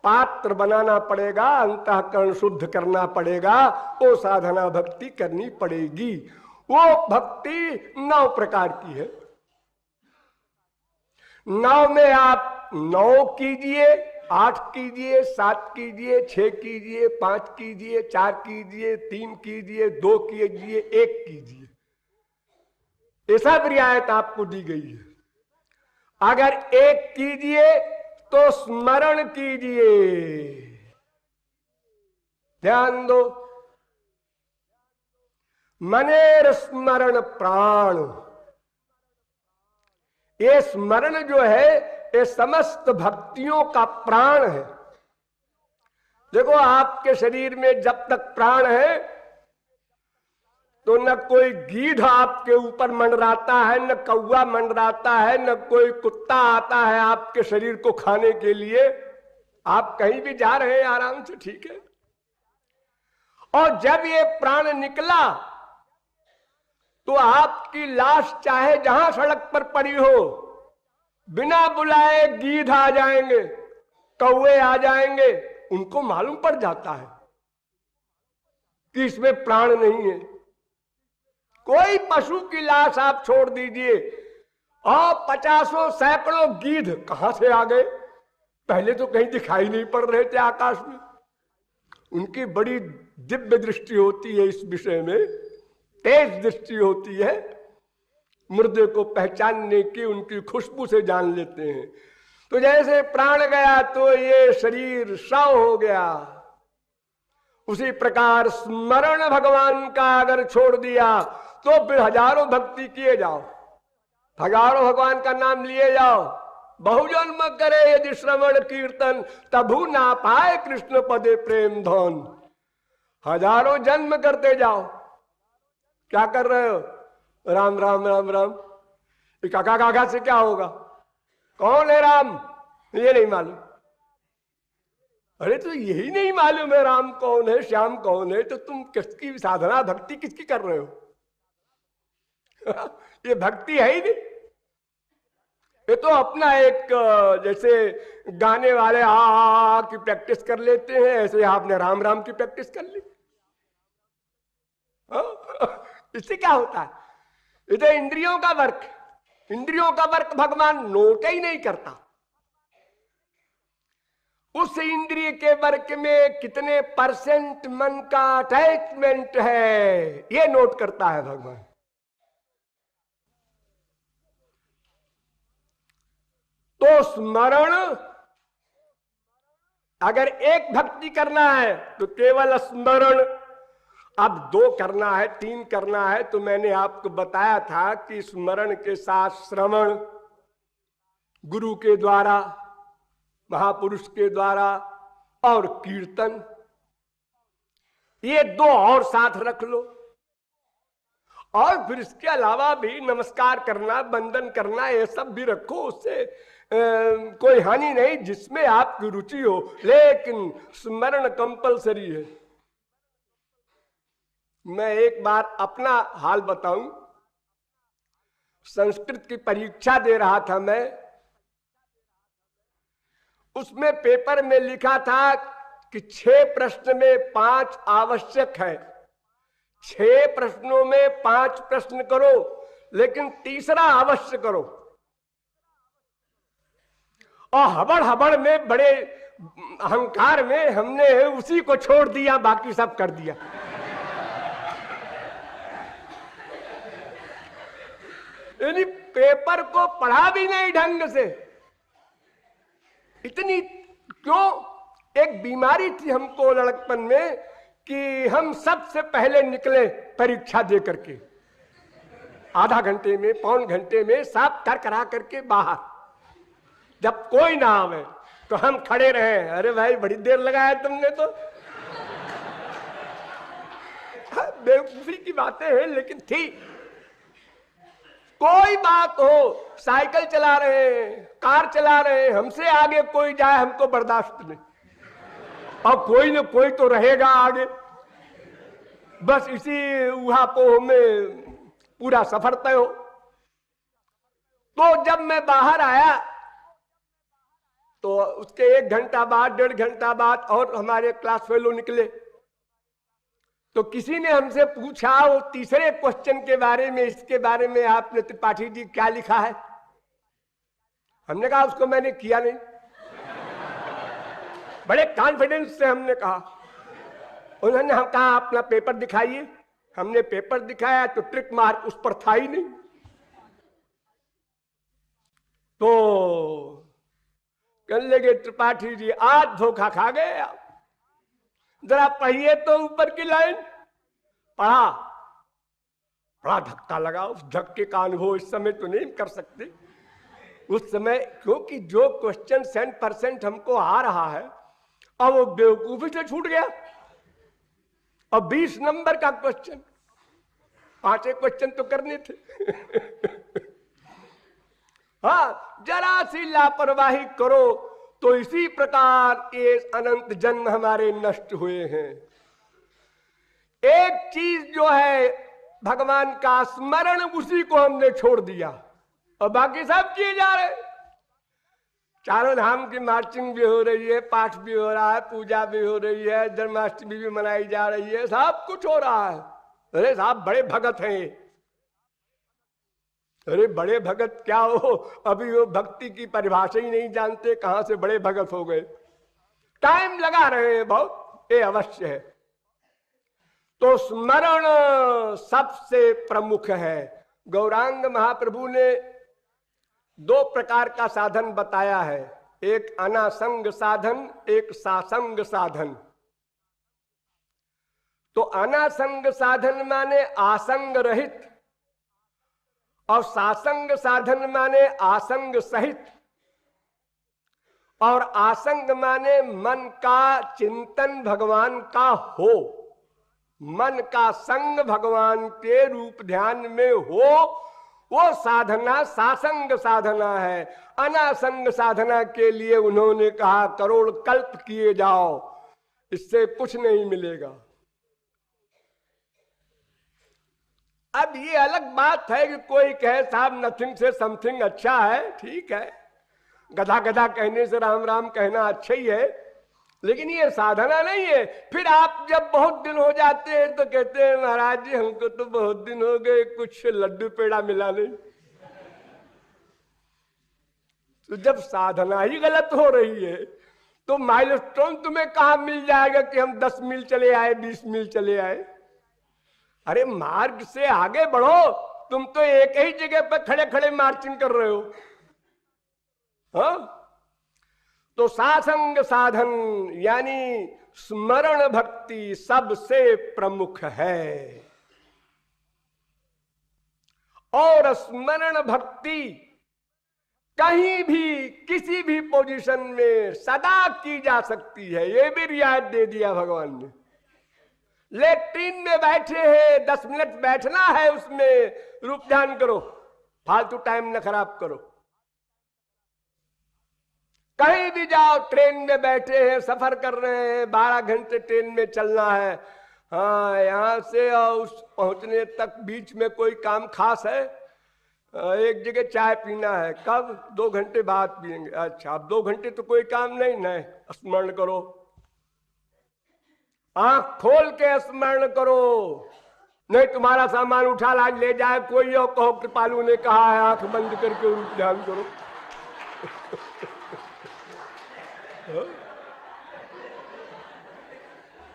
S1: पात्र बनाना पड़ेगा, अंतःकरण शुद्ध करना पड़ेगा, वो साधना भक्ति करनी पड़ेगी। वो भक्ति 9 प्रकार की है। 9 में आप 9 कीजिए, 8 कीजिए, 7 कीजिए, 6 कीजिए, 5 कीजिए, 4 कीजिए, 3 कीजिए, 2 कीजिए, 1 कीजिए, ऐसा रियायत आपको दी गई है। अगर 1 कीजिए तो स्मरण कीजिए, ध्यान दो। मनेर स्मरण प्राण, ये स्मरण जो है ये समस्त भक्तियों का प्राण है। देखो, आपके शरीर में जब तक प्राण है तो न कोई गीध आपके ऊपर मंडराता है, न कौवा मंडराता है, न कोई कुत्ता आता है आपके शरीर को खाने के लिए। आप कहीं भी जा रहे हैं आराम से, ठीक है। और जब ये प्राण निकला तो आपकी लाश चाहे जहां सड़क पर पड़ी हो, बिना बुलाए गीध आ जाएंगे, कौवे आ जाएंगे, उनको मालूम पड़ जाता है कि इसमें प्राण नहीं है। कोई पशु की लाश आप छोड़ दीजिए और 50 सैकड़ों गीध कहां से आ गए, पहले तो कहीं दिखाई नहीं पड़ रहे थे आकाश में। उनकी बड़ी दिव्य दृष्टि होती है, इस विषय में तेज दृष्टि होती है, मुर्दे को पहचानने की, उनकी खुशबू से जान लेते हैं। तो जैसे प्राण गया तो ये शरीर शव हो गया, उसी प्रकार स्मरण भगवान का अगर छोड़ दिया तो फिर हजारों भक्ति किए जाओ, हजारों भगवान का नाम लिए जाओ, बहुजन्म करे यदि श्रवण कीर्तन, तभु ना पाए कृष्ण पदे प्रेम धन। हजारों जन्म करते जाओ। क्या कर रहे हो? राम राम राम राम। काका काका से क्या होगा? कौन है राम? ये नहीं मालूम। अरे तो यही नहीं मालूम है राम कौन है, श्याम कौन है, तो तुम किसकी साधना भक्ति किसकी कर रहे हो? ये भक्ति है ही नहीं। ये तो अपना एक जैसे गाने वाले आ की प्रैक्टिस कर लेते हैं, ऐसे आपने राम राम की प्रैक्टिस कर ली। इससे क्या होता है? ये तो इंद्रियों का वर्क, इंद्रियों का वर्क भगवान नोट ही नहीं करता। उस इंद्रिय के वर्क में कितने % मन का अटैचमेंट है, ये नोट करता है भगवान। तो स्मरण अगर एक भक्ति करना है तो केवल स्मरण, अब 2 करना है, 3 करना है, तो मैंने आपको बताया था कि स्मरण के साथ श्रवण, गुरु के द्वारा, महापुरुष के द्वारा, और कीर्तन, ये 2 और साथ रख लो। और फिर इसके अलावा भी नमस्कार करना, वंदन करना, ये सब भी रखो, उससे कोई हानि नहीं, जिसमें आपकी रुचि हो, लेकिन स्मरण कंपलसरी है। मैं एक बार अपना हाल बताऊं, संस्कृत की परीक्षा दे रहा था मैं, उसमें पेपर में लिखा था कि 6 प्रश्न में 5 आवश्यक है। 6 प्रश्नों में 5 प्रश्न करो, लेकिन तीसरा अवश्य करो। और हबड़ हबड़ में, बड़े अहंकार में हमने उसी को छोड़ दिया, बाकी सब कर दिया। यानी पेपर को पढ़ा भी नहीं ढंग से। इतनी क्यों? एक बीमारी थी हमको लड़कपन में कि हम सबसे पहले निकले परीक्षा दे करके, आधा घंटे में, पौन घंटे में सब कर करा करके बाहर। जब कोई ना आवे तो हम खड़े रहे, अरे भाई बड़ी देर लगाया तुमने तो। बेवकूफी की बातें हैं, लेकिन थी। कोई बात हो, साइकिल चला रहे हैं, कार चला रहे हैं, हमसे आगे कोई जाए हमको बर्दाश्त नहीं, और कोई न कोई तो रहेगा आगे। बस इसी उहापोह में पूरा सफर तय हो। तो जब मैं बाहर आया तो उसके 1 घंटा बाद 1.5 घंटा बाद और हमारे क्लास फेलो निकले। तो किसी ने हमसे पूछा वो तीसरे क्वेश्चन के बारे में, इसके बारे में आपने त्रिपाठी जी क्या लिखा है? हमने कहा उसको मैंने किया नहीं। बड़े कॉन्फिडेंस से हमने कहा। उन्होंने हम कहा अपना पेपर दिखाइए। हमने पेपर दिखाया तो ट्रिक मार्क उस पर था ही नहीं। तो कहने लगे त्रिपाठी जी आज धोखा खा गए आप, जरा पढ़िए तो ऊपर की लाइन। पढ़ा, बड़ा धक्का लगा। उस धक्के का अनुभव इस समय तो नहीं कर सकते। उस समय क्योंकि जो क्वेश्चन 100% हमको आ रहा है अब वो बेवकूफी से छूट गया। अब 20 नंबर का क्वेश्चन, 5 क्वेश्चन तो करने थे। हाँ, जरा सी लापरवाही करो तो इसी प्रकार ये अनंत जन्म हमारे नष्ट हुए हैं। एक चीज जो है भगवान का स्मरण, उसी को हमने छोड़ दिया और बाकी सब किए जा रहे। चारों धाम की मार्चिंग भी हो रही है, पाठ भी हो रहा है, पूजा भी हो रही है, जन्माष्टमी भी मनाई जा रही है, सब कुछ हो रहा है। अरे साहब बड़े भगत हैं। अरे बड़े भगत क्या हो, अभी वो भक्ति की परिभाषा ही नहीं जानते, कहां से बड़े भगत हो गए। टाइम लगा रहे हैं बहुत, ये अवश्य है। तो स्मरण सबसे प्रमुख है। गौरांग महाप्रभु ने 2 प्रकार का साधन बताया है, एक अनासंग साधन, एक सासंग साधन। तो अनासंग साधन माने आसंग रहित और सासंग साधन माने आसंग सहित। और आसंग माने मन का चिंतन भगवान का हो, मन का संग भगवान के रूप ध्यान में हो, वो साधना सासंग साधना है। अनासंग साधना के लिए उन्होंने कहा करोड़ कल्प किए जाओ, इससे कुछ नहीं मिलेगा। अब ये अलग बात है कि कोई कहे साहब नथिंग से समथिंग अच्छा है, ठीक है, गधा गधा कहने से राम राम कहना अच्छा ही है, लेकिन ये साधना नहीं है। फिर आप जब बहुत दिन हो जाते हैं तो कहते हैं महाराज जी हमको तो बहुत दिन हो गए, कुछ लड्डू पेड़ा मिला नहीं। तो जब साधना ही गलत हो रही है तो माइलस्टोन तुम्हें कहां मिल जाएगा कि हम 10 मील चले आए, 20 मील चले आए। अरे मार्ग से आगे बढ़ो, तुम तो एक ही जगह पर खड़े खड़े मार्चिंग कर रहे हो। हाँ, तो सासंग साधन यानी स्मरण भक्ति सबसे प्रमुख है। और स्मरण भक्ति कहीं भी किसी भी पोजीशन में सदा की जा सकती है, ये भी रियायत दे दिया भगवान ने। लेट्रिन में बैठे हैं, 10 मिनट बैठना है, उसमें रूप ध्यान करो, फालतू टाइम न खराब करो। कहीं भी जाओ, ट्रेन में बैठे हैं, सफर कर रहे हैं, 12 घंटे ट्रेन में चलना है, हाँ यहां से उस पहुंचने तक बीच में कोई काम खास है, एक जगह चाय पीना है, कब? 2 घंटे बाद पियेंगे। अच्छा, अब 2 घंटे तो कोई काम नहीं, स्मरण करो, आंख खोल के स्मरण करो। नहीं तुम्हारा सामान उठा ला ले जाए कोई और कहो कृपालु ने कहा है आंख बंद करके रूप ध्यान करो।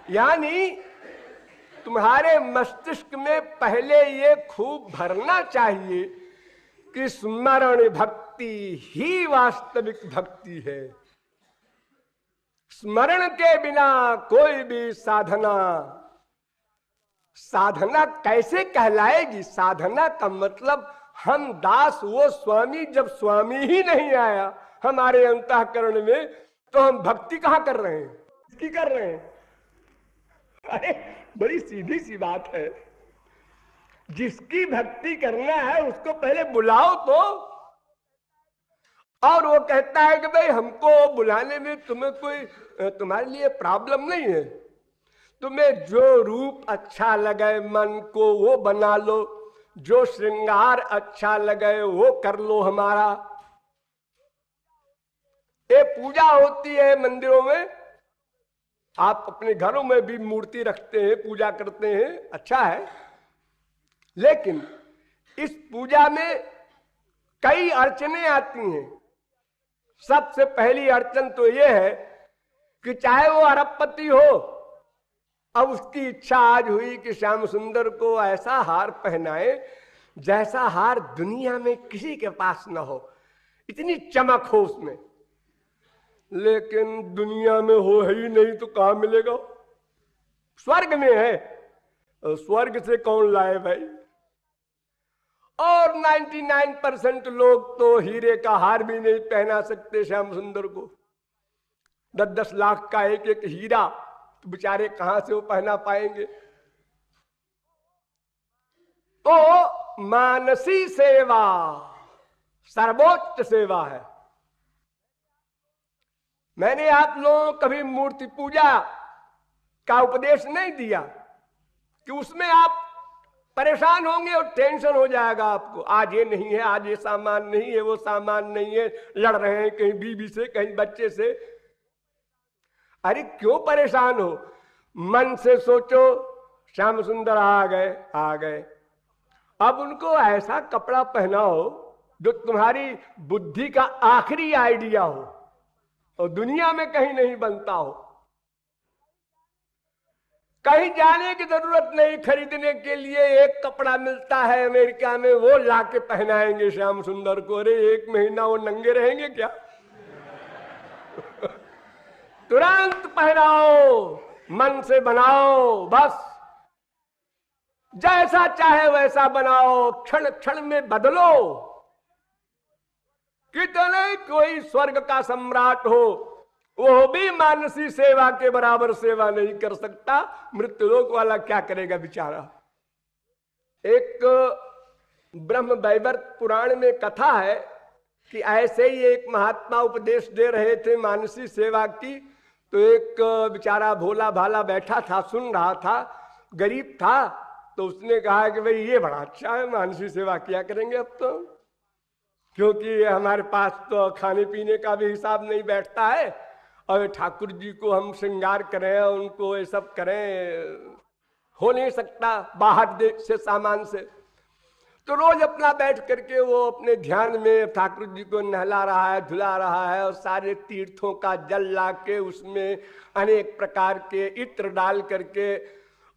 S1: यानी तुम्हारे मस्तिष्क में पहले ये खूब भरना चाहिए कि स्मरण भक्ति ही वास्तविक भक्ति है। स्मरण के बिना कोई भी साधना कैसे कहलाएगी? साधना का मतलब हम दास, वो स्वामी। जब स्वामी ही नहीं आया हमारे अंतःकरण में तो हम भक्ति कहां कर रहे हैं? किसकी कर रहे हैं? अरे बड़ी सीधी सी बात है, जिसकी भक्ति करना है उसको पहले बुलाओ तो। और वो कहता है कि भाई हमको बुलाने में तुम्हें कोई तुम्हारे लिए प्रॉब्लम नहीं है, तुम्हें जो रूप अच्छा लगे मन को वो बना लो, जो श्रृंगार अच्छा लगे वो कर लो हमारा। ये पूजा होती है मंदिरों में, आप अपने घरों में भी मूर्ति रखते हैं, पूजा करते हैं, अच्छा है। लेकिन इस पूजा में कई अड़चने आती हैं। सबसे पहली अड़चन तो यह है कि चाहे वो अरबपति हो, अब उसकी इच्छा आज हुई कि श्याम सुंदर को ऐसा हार पहनाए जैसा हार दुनिया में किसी के पास न हो, इतनी चमक हो उसमें। लेकिन दुनिया में हो ही नहीं तो कहां मिलेगा? स्वर्ग में है, स्वर्ग से कौन लाए भाई? और 99% लोग तो हीरे का हार भी नहीं पहना सकते श्याम सुंदर को। 10-10 लाख का एक एक हीरा तो बेचारे कहां से वो पहना पाएंगे? तो मानसी सेवा सर्वोच्च सेवा है। मैंने आप लोगों को कभी मूर्ति पूजा का उपदेश नहीं दिया कि उसमें आप परेशान होंगे और टेंशन हो जाएगा आपको। आज ये नहीं है, आज ये सामान नहीं है, वो सामान नहीं है, लड़ रहे हैं कहीं बीवी से, कहीं बच्चे से। अरे क्यों परेशान हो? मन से सोचो श्याम सुंदर आ गए। अब उनको ऐसा कपड़ा पहनाओ जो तुम्हारी बुद्धि का आखिरी आइडिया हो और दुनिया में कहीं नहीं बनता हो। कहीं जाने की जरूरत नहीं, खरीदने के लिए एक कपड़ा मिलता है अमेरिका में, वो लाके पहनाएंगे श्याम सुंदर को। अरे 1 महीना वो नंगे रहेंगे क्या? तुरंत पहनाओ, मन से बनाओ, बस जैसा चाहे वैसा बनाओ, क्षण क्षण में बदलो। कितने कोई स्वर्ग का सम्राट हो, वो भी मानसी सेवा के बराबर सेवा नहीं कर सकता। मृत्युलोक वाला क्या करेगा बेचारा? एक ब्रह्म वैवर्त पुराण में कथा है कि ऐसे ही एक महात्मा उपदेश दे रहे थे मानसी सेवा की। तो एक बेचारा भोला भाला बैठा था, सुन रहा था, गरीब था। तो उसने कहा कि भाई ये बड़ा अच्छा है, मानसी सेवा किया करेंगे अब तो, क्योंकि हमारे पास तो खाने पीने का भी हिसाब नहीं बैठता है और ठाकुर जी को हम श्रृंगार करें, उनको ये सब करें, हो नहीं सकता बाहर देश से सामान से। तो रोज अपना बैठ करके वो अपने ध्यान में ठाकुर जी को नहला रहा है, धुला रहा है और सारे तीर्थों का जल ला के उसमें अनेक प्रकार के इत्र डाल करके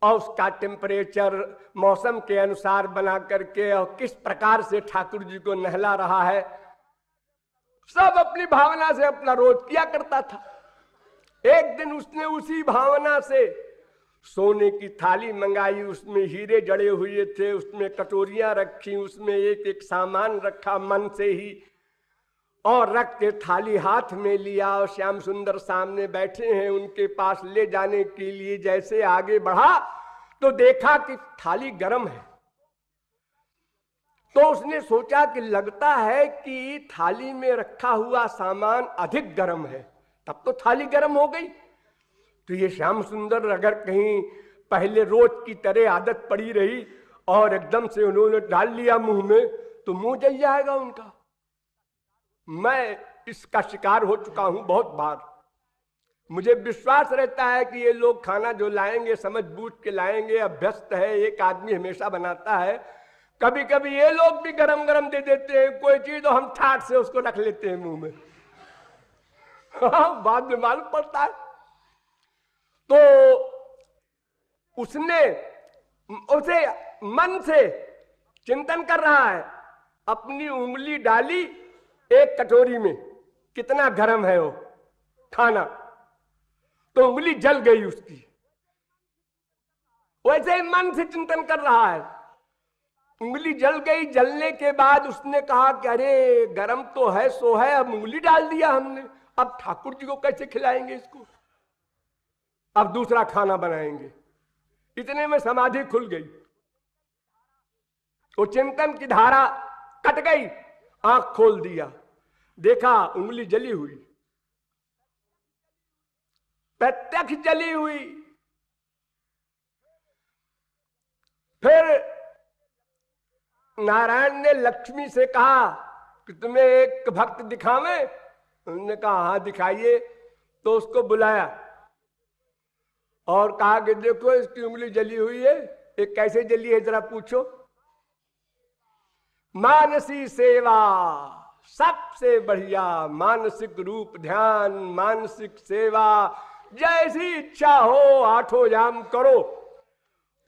S1: और उसका टेम्परेचर मौसम के अनुसार बना करके और किस प्रकार से ठाकुर जी को नहला रहा है, सब अपनी भावना से अपना रोज किया करता था। एक दिन उसने उसी भावना से सोने की थाली मंगाई, उसमें हीरे जड़े हुए थे, उसमें कटोरियां रखी, उसमें एक एक सामान रखा मन से ही, और रख के थाली हाथ में लिया और श्याम सुंदर सामने बैठे हैं। उनके पास ले जाने के लिए जैसे आगे बढ़ा तो देखा कि थाली गर्म है। तो उसने सोचा कि लगता है कि थाली में रखा हुआ सामान अधिक गर्म है, तब तो थाली गर्म हो गई। तो ये श्याम सुंदर अगर कहीं पहले रोज की तरह आदत पड़ी रही और एकदम से उन्होंने डाल लिया मुंह में तो मुंह जल जाएगा उनका। मैं इसका शिकार हो चुका हूं बहुत बार। मुझे विश्वास रहता है कि ये लोग खाना जो लाएंगे समझ बूझ के लाएंगे, अभ्यस्त है, एक आदमी हमेशा बनाता है। कभी कभी ये लोग भी गरम गरम दे देते हैं कोई चीज, तो हम ठाट से उसको रख लेते हैं मुंह में। बाद में मालूम पड़ता है। तो उसने उसे मन से चिंतन कर रहा है, अपनी उंगली डाली एक कटोरी में, कितना गर्म है वो खाना, तो उंगली जल गई उसकी। वैसे ही मन से चिंतन कर रहा है, उंगली जल गई। जलने के बाद उसने कहा कि अरे गरम तो है सो है, अब उंगली डाल दिया हमने, अब ठाकुर जी को कैसे खिलाएंगे इसको, अब दूसरा खाना बनाएंगे। इतने में समाधि खुल गई, वो चिंतन की धारा कट गई, आंख खोल दिया, देखा उंगली जली हुई, प्रत्यक्ष जली हुई। फिर नारायण ने लक्ष्मी से कहा कि तुम्हें एक भक्त दिखावे। उन्होंने कहा हाँ दिखाइए। तो उसको बुलाया और कहा कि देखो इसकी उंगली जली हुई है, ये कैसे जली है जरा पूछो। मानसी सेवा सबसे बढ़िया, मानसिक रूप ध्यान, मानसिक सेवा, जैसी इच्छा हो आठों जाम करो,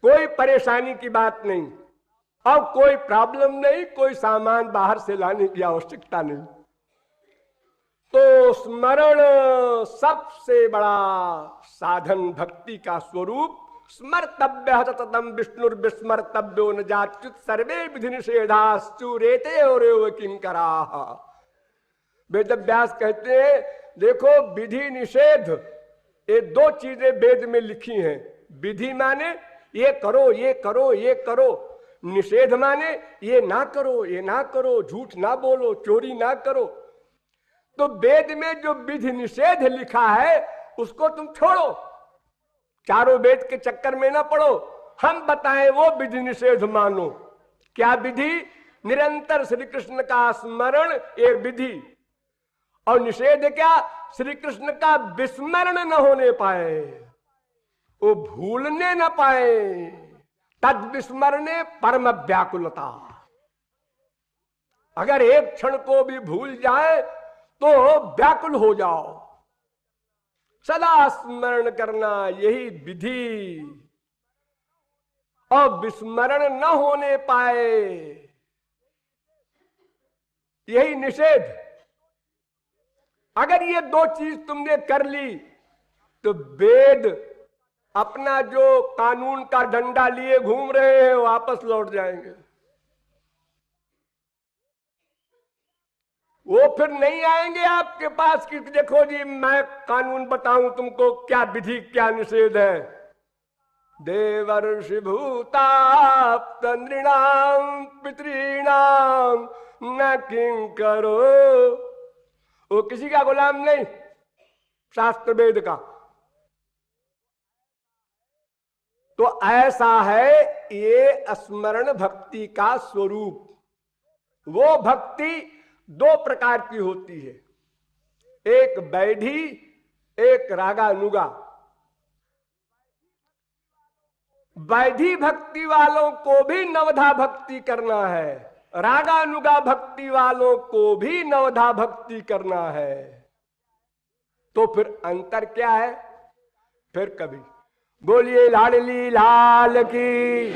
S1: कोई परेशानी की बात नहीं और कोई प्रॉब्लम नहीं, कोई सामान बाहर से लाने की आवश्यकता नहीं। तो स्मरण सबसे बड़ा साधन, भक्ति का स्वरूप। स्मर्तव्य सततम विष्णुर्विस्मर्तव्यो न जाच्युत सर्वे विधि निषेधास्तु रेते और किंकराः। वेद व्यास कहते हैं देखो विधि निषेध ये दो चीजें वेद में लिखी हैं। विधि माने ये करो ये करो ये करो, निषेध माने ये ना करो ये ना करो, झूठ ना बोलो, चोरी ना करो। तो वेद में जो विधि निषेध लिखा है उसको तुम छोड़ो, चारों वेद के चक्कर में ना पड़ो, हम बताएं वो विधि निषेध मानो। क्या विधि? निरंतर श्री कृष्ण का स्मरण ये विधि, और निषेध क्या? श्री कृष्ण का विस्मरण न होने पाए, वो भूलने न पाए। तद विस्मरणे परम व्याकुलता। अगर एक क्षण को भी भूल जाए तो व्याकुल हो जाओ। सदा स्मरण करना यही विधि, और विस्मरण न होने पाए यही निषेध। अगर ये दो चीज तुमने कर ली तो वेद अपना जो कानून का डंडा लिए घूम रहे हैं वापस लौट जाएंगे। वो फिर नहीं आएंगे आपके पास कि देखो जी मैं कानून बताऊं तुमको क्या विधि क्या निषेध है। देवर्षि भूताप्त नृणाम पितॄणाम न किंकरो। वो किसी का गुलाम नहीं, शास्त्र वेद का। तो ऐसा है ये स्मरण भक्ति का स्वरूप। वो भक्ति दो प्रकार की होती है, एक वैधी एक रागानुगा। वैधी भक्ति वालों को भी नवधा भक्ति करना है, रागानुगा भक्ति वालों को भी नवधा भक्ति करना है। तो फिर अंतर क्या है? फिर कभी बोलिए लाडली लाल की।